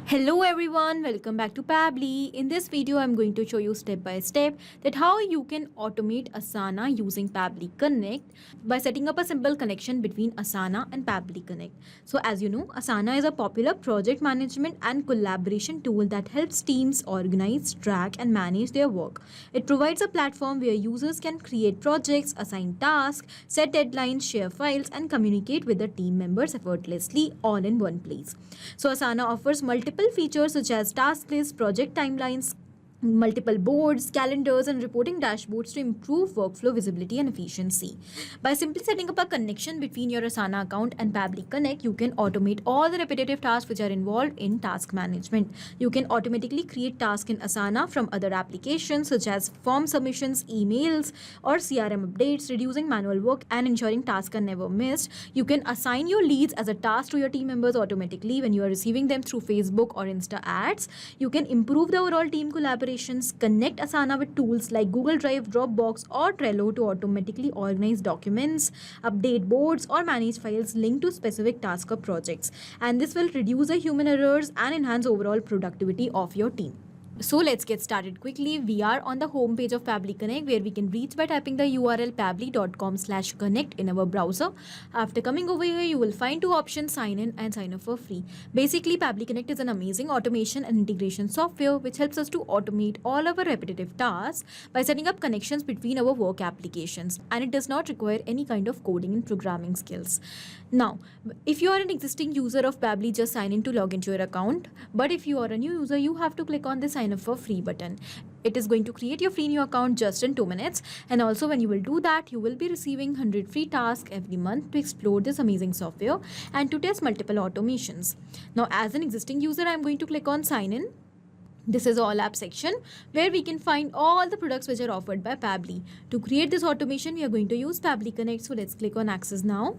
Hello everyone, welcome back to Pabbly. In this video, I'm going to show you step by step that how you can automate Asana using Pabbly Connect by setting up a simple connection between Asana and Pabbly Connect. So as you know, Asana is a popular project management and collaboration tool that helps teams organize, track and manage their work. It provides a platform where users can create projects, assign tasks, set deadlines, share files and communicate with the team members effortlessly all in one place. So Asana offers multiple features such as task lists, project timelines, multiple boards, calendars, and reporting dashboards to improve workflow visibility and efficiency. By simply setting up a connection between your Asana account and Pabbly Connect, you can automate all the repetitive tasks which are involved in task management. You can automatically create tasks in Asana from other applications such as form submissions, emails, or CRM updates, reducing manual work and ensuring tasks are never missed. You can assign your leads as a task to your team members automatically when you are receiving them through Facebook or Insta ads. You can improve the overall team collaboration. Connect Asana with tools like Google Drive, Dropbox, or Trello to automatically organize documents, update boards, or manage files linked to specific tasks or projects. And this will reduce the human errors and enhance overall productivity of your team. So let's get started quickly. We are on the home page of Pabbly Connect where we can reach by typing the URL pabbly.com/connect in our browser. After coming over here, you will find two options, sign in and sign up for free. Basically, Pabbly Connect is an amazing automation and integration software which helps us to automate all our repetitive tasks by setting up connections between our work applications, and it does not require any kind of coding and programming skills. Now, if you are an existing user of Pabbly, just sign in to log into your account. But if you are a new user, you have to click on the sign up for free button. It is going to create your free new account just in 2 minutes. And also when you will do that, you will be receiving 100 free tasks every month to explore this amazing software and to test multiple automations. Now, as an existing user, I'm going to click on sign in. This is all app section where we can find all the products which are offered by Pabbly. To create this automation, we are going to use Pabbly Connect. So let's click on access now.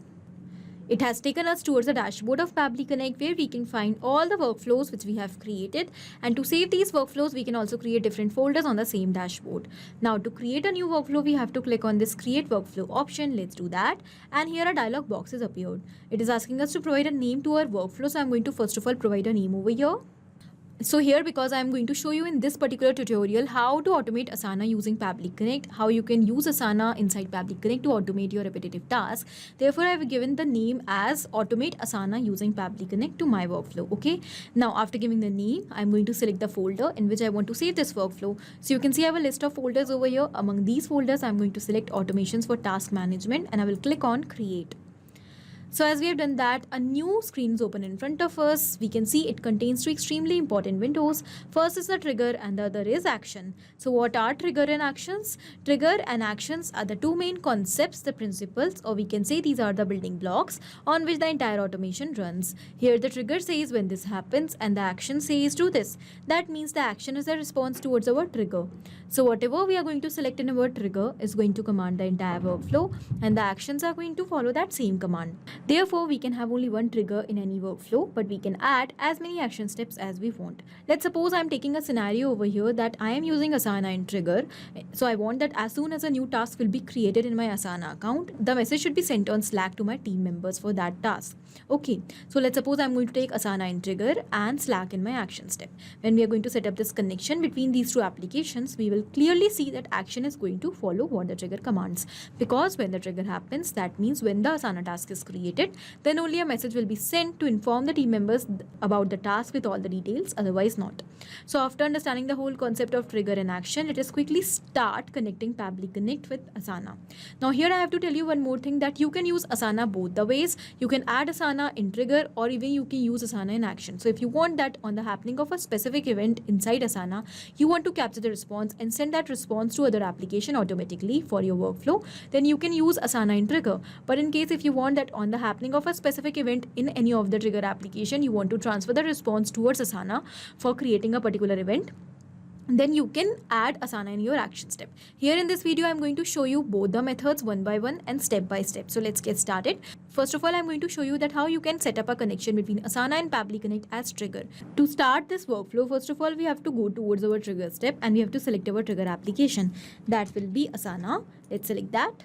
It has taken us towards the dashboard of Pabbly Connect where we can find all the workflows which we have created, and to save these workflows we can also create different folders on the same dashboard. Now to create a new workflow we have to click on this create workflow option. Let's do that, and here a dialog box has appeared. It is asking us to provide a name to our workflow, so I'm going to first of all provide a name over here. So here, because I'm going to show you in this particular tutorial how to automate Asana using Pabbly Connect, how you can use Asana inside Pabbly Connect to automate your repetitive tasks. Therefore, I've given the name as Automate Asana using Pabbly Connect to my workflow. Okay. Now, after giving the name, I'm going to select the folder in which I want to save this workflow. So you can see I have a list of folders over here. Among these folders, I'm going to select automations for task management and I will click on create. So as we have done that, a new screen is open in front of us. We can see it contains two extremely important windows. First is the trigger and the other is action. So what are trigger and actions? Trigger and actions are the two main concepts, the principles, or we can say these are the building blocks on which the entire automation runs. Here the trigger says when this happens and the action says do this. That means the action is a response towards our trigger. So whatever we are going to select in our trigger is going to command the entire workflow, and the actions are going to follow that same command. Therefore, we can have only one trigger in any workflow, but we can add as many action steps as we want. Let's suppose I'm taking a scenario over here that I am using Asana in trigger. So I want that as soon as a new task will be created in my Asana account, the message should be sent on Slack to my team members for that task. Okay, so let's suppose I'm going to take Asana in trigger and Slack in my action step. When we are going to set up this connection between these two applications, we will clearly see that action is going to follow what the trigger commands. Because when the trigger happens, that means when the Asana task is created, then only a message will be sent to inform the team members about the task with all the details, otherwise not. So after understanding the whole concept of trigger and action, let us quickly start connecting Pabbly Connect with Asana. Now here I have to tell you one more thing, that you can use Asana both the ways. You can add Asana in trigger, or even you can use Asana in action. So if you want that on the happening of a specific event inside Asana, you want to capture the response and send that response to other application automatically for your workflow, then you can use Asana in trigger. But in case if you want that on the happening of a specific event in any of the trigger application, you want to transfer the response towards Asana for creating a particular event, then you can add Asana in your action step. Here in this video, I'm going to show you both the methods one by one and step by step. So let's get started. First of all, I'm going to show you that how you can set up a connection between Asana and Pabbly Connect as trigger. To start this workflow, first of all, we have to go towards our trigger step and we have to select our trigger application. That will be Asana. Let's select that.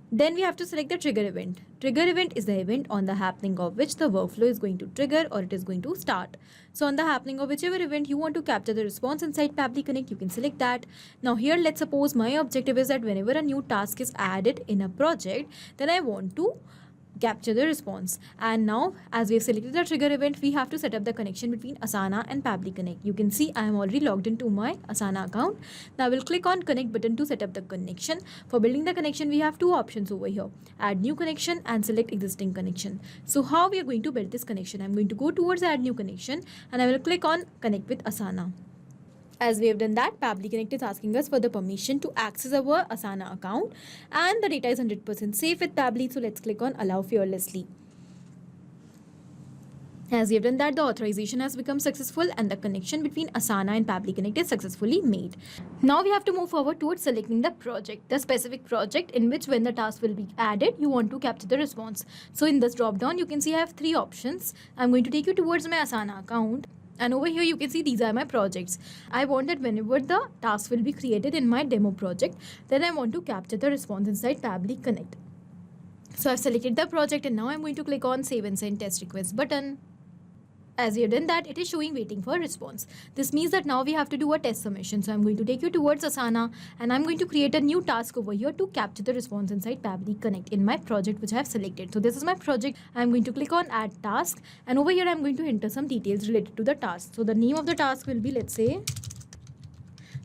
Then we have to select the trigger event. Trigger event is the event on the happening of which the workflow is going to trigger or it is going to start. So on the happening of whichever event you want to capture the response inside Pabbly Connect, you can select that. Now here, let's suppose my objective is that whenever a new task is added in a project, then I want to capture the response. And now, as we have selected the trigger event, we have to set up the connection between Asana and Pabbly Connect. You can see I am already logged into my Asana account. Now I will click on connect button to set up the connection. For building the connection, we have two options over here: add new connection and select existing connection. So how we are going to build this connection? I'm going to go towards add new connection and I will click on connect with Asana. As we have done that, Pabbly Connect is asking us for the permission to access our Asana account, and the data is 100% safe with Pabbly, so let's click on allow fearlessly. As we have done that, the authorization has become successful and the connection between Asana and Pabbly Connect is successfully made. Now we have to move forward towards selecting the project, the specific project in which when the task will be added, you want to capture the response. So in this drop down, you can see I have three options. I'm going to take you towards my Asana account. And over here, you can see these are my projects. I want that whenever the task will be created in my demo project, then I want to capture the response inside Pabbly Connect. So I've selected the project and now I'm going to click on Save and Send Test Request button. As we have done that, it is showing waiting for response. This means that now we have to do a test submission. So I'm going to take you towards Asana and I'm going to create a new task over here to capture the response inside Pabbly Connect in my project which I have selected. So this is my project. I'm going to click on add task and over here I'm going to enter some details related to the task. So the name of the task will be, let's say,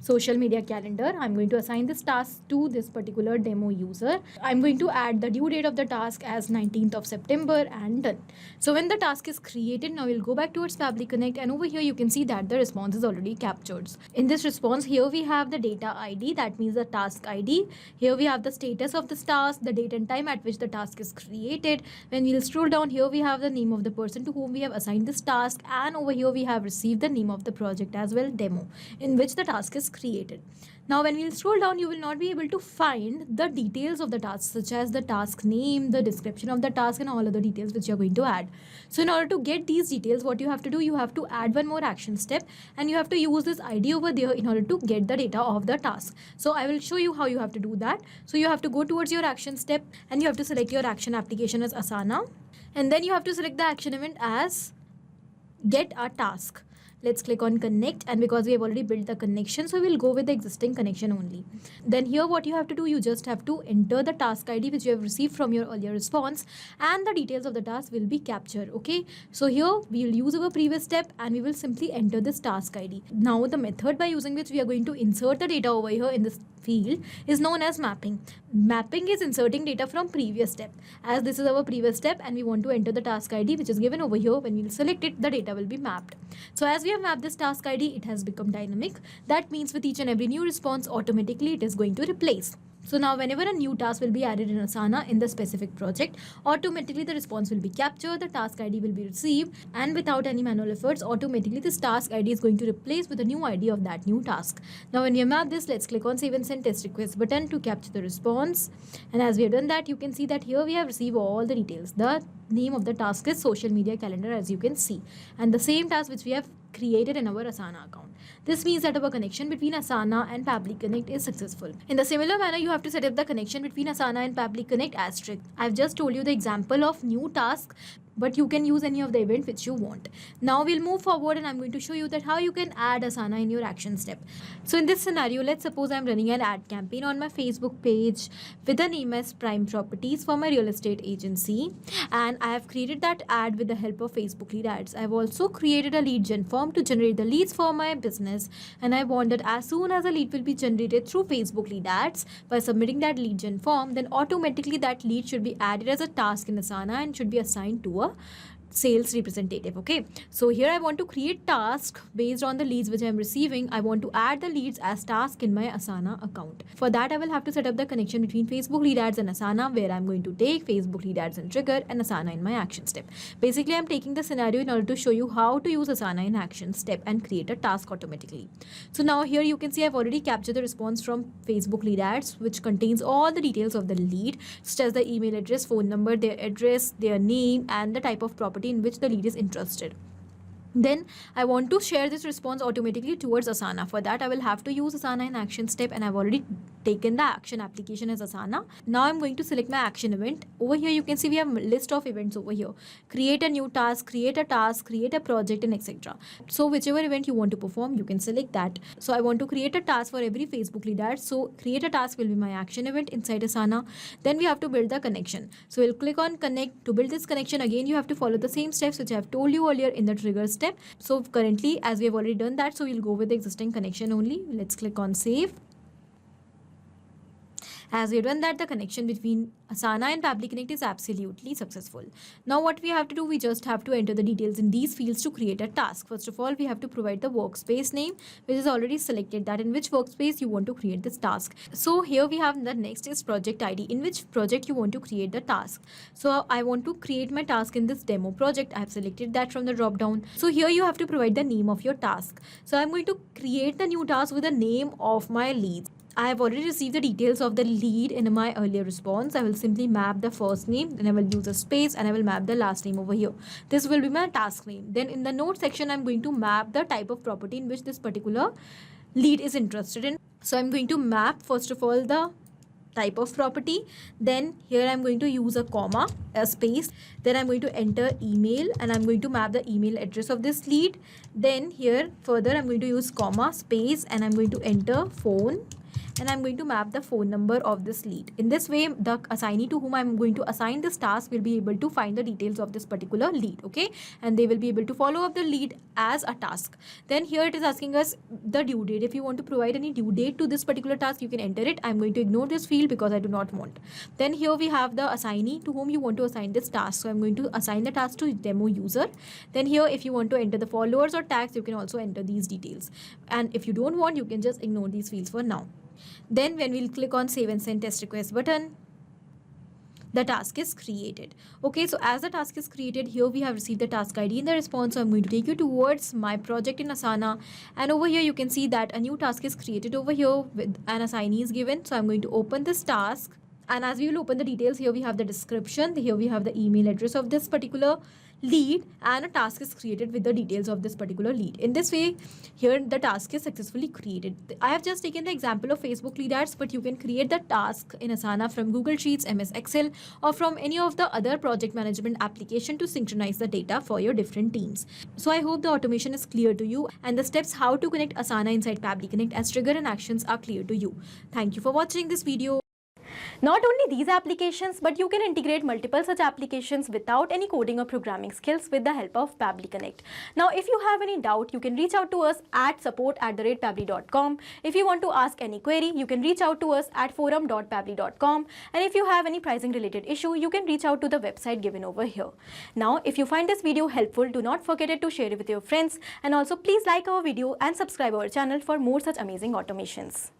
social media calendar. I'm going to assign this task to this particular demo user. I'm going to add the due date of the task as 19th of September and done. So when the task is created, now we'll go back towards Pabbly Connect and over here you can see that the response is already captured. In this response, here we have the data ID, that means the task ID. Here we have the status of this task, the date and time at which the task is created. When we'll scroll down, here we have the name of the person to whom we have assigned this task, and over here we have received the name of the project as well, demo, in which the task is created. Now when we'll scroll down, you will not be able to find the details of the task, such as the task name, the description of the task and all other details which you're going to add. So in order to get these details, what you have to do, you have to add one more action step and you have to use this ID over there in order to get the data of the task. So I will show you how you have to do that. So you have to go towards your action step and you have to select your action application as Asana, and then you have to select the action event as get a task. Let's click on connect, and because we have already built the connection, so we'll go with the existing connection only. Then here what you have to do, you just have to enter the task ID which you have received from your earlier response and the details of the task will be captured. Okay, so here we will use our previous step and we will simply enter this task ID. Now the method by using which we are going to insert the data over here in this field is known as mapping. Mapping is inserting data from previous step. As this is our previous step and we want to enter the task ID which is given over here, when we will select it, the data will be mapped. So as we have mapped this task ID, it has become dynamic. That means with each and every new response, automatically it is going to replace. So now whenever a new task will be added in Asana in the specific project, automatically the response will be captured, the task ID will be received, and without any manual efforts, automatically this task ID is going to replace with a new ID of that new task. Now when you map this, let's click on Save and Send Test Request button to capture the response. And as we have done that, you can see that here we have received all the details. The name of the task is social media calendar, as you can see, and the same task which we have created in our Asana account. This means that our connection between Asana and Pabbly Connect is successful. In the similar manner, you have to set up the connection between Asana and Pabbly Connect as strict. I've just told you the example of new task, but you can use any of the event which you want. Now we'll move forward and I'm going to show you that how you can add Asana in your action step. So in this scenario, let's suppose I'm running an ad campaign on my Facebook page with the name as Prime Properties for my real estate agency, and I have created that ad with the help of Facebook lead ads. I've also created a lead gen form to generate the leads for my business, and I want that as soon as a lead will be generated through Facebook lead ads, by submitting that lead gen form, then automatically that lead should be added as a task in Asana and should be assigned to a sales representative. Okay, so here I want to create task based on the leads which I am receiving. I want to add the leads as task in my Asana account. For that, I will have to set up the connection between Facebook lead ads and Asana, where I'm going to take Facebook lead ads and trigger and Asana in my action step. Basically, I'm taking the scenario in order to show you how to use Asana in action step and create a task automatically. So now here you can see I've already captured the response from Facebook lead ads, which contains all the details of the lead, such as the email address, phone number, their address, their name, and the type of property in which the lead is interested. Then I want to share this response automatically towards Asana. For that, I will have to use Asana in action step, and I've already taken the action application as Asana. Now I'm going to select my action event. Over here, you can see we have a list of events over here. Create a new task, create a project, and etc. So whichever event you want to perform, you can select that. So I want to create a task for every Facebook lead ad. So create a task will be my action event inside Asana. Then we have to build the connection. So we'll click on connect. To build this connection, again, you have to follow the same steps which I have told you earlier in the trigger step. So currently, as we have already done that, so we'll go with the existing connection only. Let's click on save. As we have done that, the connection between Asana and Pabbly Connect is absolutely successful. Now what we have to do, we just have to enter the details in these fields to create a task. First of all, we have to provide the workspace name, which is already selected, that in which workspace you want to create this task. So here we have the next is project ID, in which project you want to create the task. So I want to create my task in this demo project. I have selected that from the drop down. So here you have to provide the name of your task. So I'm going to create the new task with the name of my lead. I have already received the details of the lead in my earlier response. I will simply map the first name, then I will use a space, and I will map the last name over here. This will be my task name. Then in the note section, I'm going to map the type of property in which this particular lead is interested in. So I'm going to map first of all the type of property. Then here I'm going to use a comma, a space. Then I'm going to enter email, and I'm going to map the email address of this lead. Then here further I'm going to use comma, space, and I'm going to enter phone, and I'm going to map the phone number of this lead. In this way, the assignee to whom I'm going to assign this task will be able to find the details of this particular lead, okay? And they will be able to follow up the lead as a task. Then here it is asking us the due date. If you want to provide any due date to this particular task, you can enter it. I'm going to ignore this field because I do not want. Then here we have the assignee to whom you want to assign this task. So I'm going to assign the task to demo user. Then here, if you want to enter the followers or tags, you can also enter these details. And if you don't want, you can just ignore these fields for now. Then when we'll click on save and send test request button, the task is created. Okay, so as the task is created, here we have received the task ID in the response. So I'm going to take you towards my project in Asana, and over here you can see that a new task is created over here with an assignee is given. So I'm going to open this task, and as we will open the details, here we have the description, here we have the email address of this particular lead, and a task is created with the details of this particular lead. In this way, here the task is successfully created. I have just taken the example of Facebook lead ads, but you can create the task in Asana from Google Sheets, MS Excel, or from any of the other project management application to synchronize the data for your different teams. So I hope the automation is clear to you, and the steps how to connect Asana inside Pabbly Connect as trigger and actions are clear to you. Thank you for watching this video. Not only these applications, but you can integrate multiple such applications without any coding or programming skills with the help of Pabbly Connect. Now, if you have any doubt, you can reach out to us at support@pabbly.com. If you want to ask any query, you can reach out to us at forum.pabbly.com. And if you have any pricing related issue, you can reach out to the website given over here. Now, if you find this video helpful, do not forget to share it with your friends. And also, please like our video and subscribe our channel for more such amazing automations.